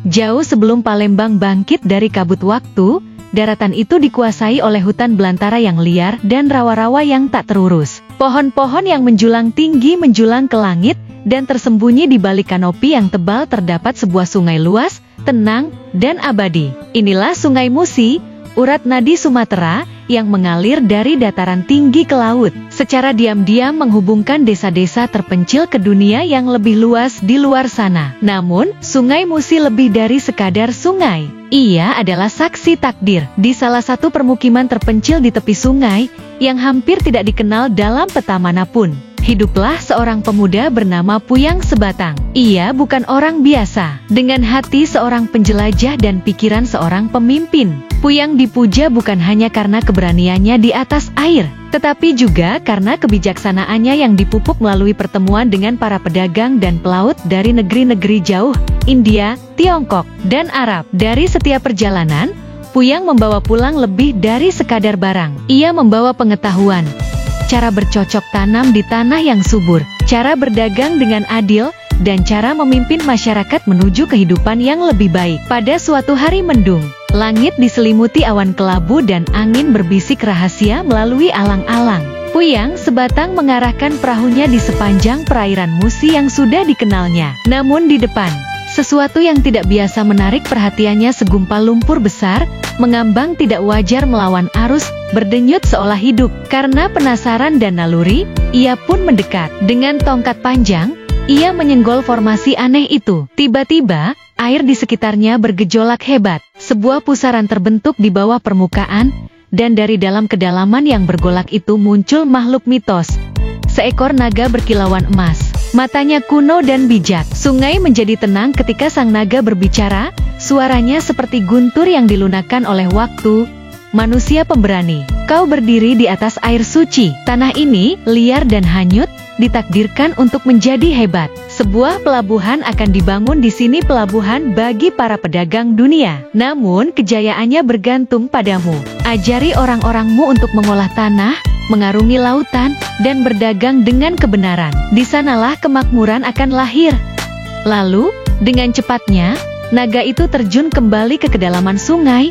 Jauh sebelum Palembang bangkit dari kabut waktu, daratan itu dikuasai oleh hutan belantara yang liar dan rawa-rawa yang tak terurus. Pohon-pohon yang menjulang tinggi menjulang ke langit, dan tersembunyi di balik kanopi yang tebal terdapat sebuah sungai luas, tenang, dan abadi. Inilah Sungai Musi, urat nadi Sumatera, yang mengalir dari dataran tinggi ke laut, secara diam-diam menghubungkan desa-desa terpencil ke dunia yang lebih luas di luar sana. Namun, Sungai Musi lebih dari sekadar sungai. Ia adalah saksi takdir di salah satu permukiman terpencil di tepi sungai, yang hampir tidak dikenal dalam peta manapun. Hiduplah seorang pemuda bernama Puyang Sebatang. Ia bukan orang biasa. Dengan hati seorang penjelajah dan pikiran seorang pemimpin, Puyang dipuja bukan hanya karena keberaniannya di atas air, tetapi juga karena kebijaksanaannya yang dipupuk melalui pertemuan dengan para pedagang dan pelaut dari negeri-negeri jauh, India, Tiongkok, dan Arab. Dari setiap perjalanan, Puyang membawa pulang lebih dari sekadar barang. Ia membawa pengetahuan, cara bercocok tanam di tanah yang subur, cara berdagang dengan adil, dan cara memimpin masyarakat menuju kehidupan yang lebih baik. Pada suatu hari mendung, langit diselimuti awan kelabu dan angin berbisik rahasia melalui alang-alang. Puyang Sebatang mengarahkan perahunya di sepanjang perairan Musi yang sudah dikenalnya. Namun di depan, sesuatu yang tidak biasa menarik perhatiannya. Segumpal lumpur besar mengambang tidak wajar melawan arus, berdenyut seolah hidup. Karena penasaran dan naluri, ia pun mendekat. Dengan tongkat panjang, ia menyenggol formasi aneh itu. Tiba-tiba, air di sekitarnya bergejolak hebat. Sebuah pusaran terbentuk di bawah permukaan, dan dari dalam kedalaman yang bergolak itu muncul makhluk mitos. Seekor naga berkilauan emas. Matanya kuno dan bijak. Sungai menjadi tenang ketika sang naga berbicara. Suaranya seperti guntur yang dilunakkan oleh waktu. Manusia pemberani, kau berdiri di atas air suci. Tanah ini, liar dan hanyut, ditakdirkan untuk menjadi hebat. Sebuah pelabuhan akan dibangun di sini, pelabuhan bagi para pedagang dunia. Namun, kejayaannya bergantung padamu. Ajari orang-orangmu untuk mengolah tanah, mengarungi lautan, dan berdagang dengan kebenaran. Di sanalah kemakmuran akan lahir. Lalu, dengan cepatnya, naga itu terjun kembali ke kedalaman sungai,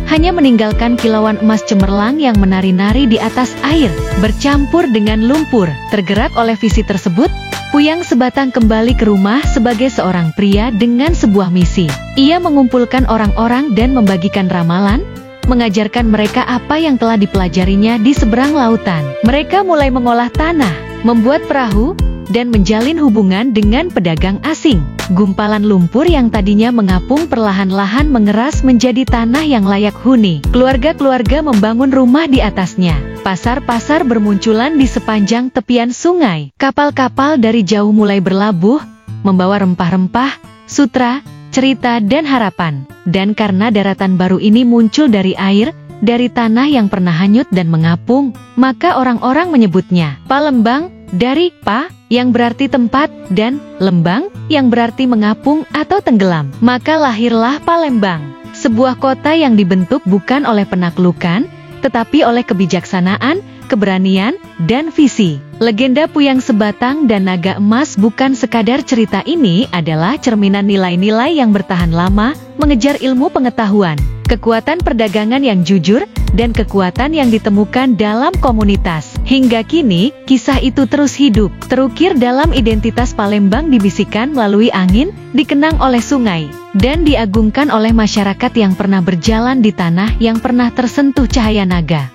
hanya meninggalkan kilauan emas cemerlang yang menari-nari di atas air, bercampur dengan lumpur. Tergerak oleh visi tersebut, Puyang Sebatang kembali ke rumah sebagai seorang pria dengan sebuah misi. Ia mengumpulkan orang-orang dan membagikan ramalan, mengajarkan mereka apa yang telah dipelajarinya di seberang lautan. Mereka mulai mengolah tanah, membuat perahu, dan menjalin hubungan dengan pedagang asing. Gumpalan lumpur yang tadinya mengapung perlahan-lahan mengeras menjadi tanah yang layak huni. Keluarga-keluarga membangun rumah di atasnya. Pasar-pasar bermunculan di sepanjang tepian sungai. Kapal-kapal dari jauh mulai berlabuh, membawa rempah-rempah, sutra, cerita dan harapan. Dan karena daratan baru ini muncul dari air, dari tanah yang pernah hanyut dan mengapung, maka orang-orang menyebutnya Palembang, dari Pa, yang berarti tempat, dan Lembang, yang berarti mengapung atau tenggelam. Maka lahirlah Palembang, sebuah kota yang dibentuk bukan oleh penaklukan, tetapi oleh kebijaksanaan, keberanian, dan visi. Legenda Puyang Sebatang dan Naga Emas bukan sekadar cerita. Ini adalah cerminan nilai-nilai yang bertahan lama, mengejar ilmu pengetahuan, kekuatan perdagangan yang jujur, dan kekuatan yang ditemukan dalam komunitas. Hingga kini, kisah itu terus hidup, terukir dalam identitas Palembang, dibisikkan melalui angin, dikenang oleh sungai, dan diagungkan oleh masyarakat yang pernah berjalan di tanah yang pernah tersentuh cahaya naga.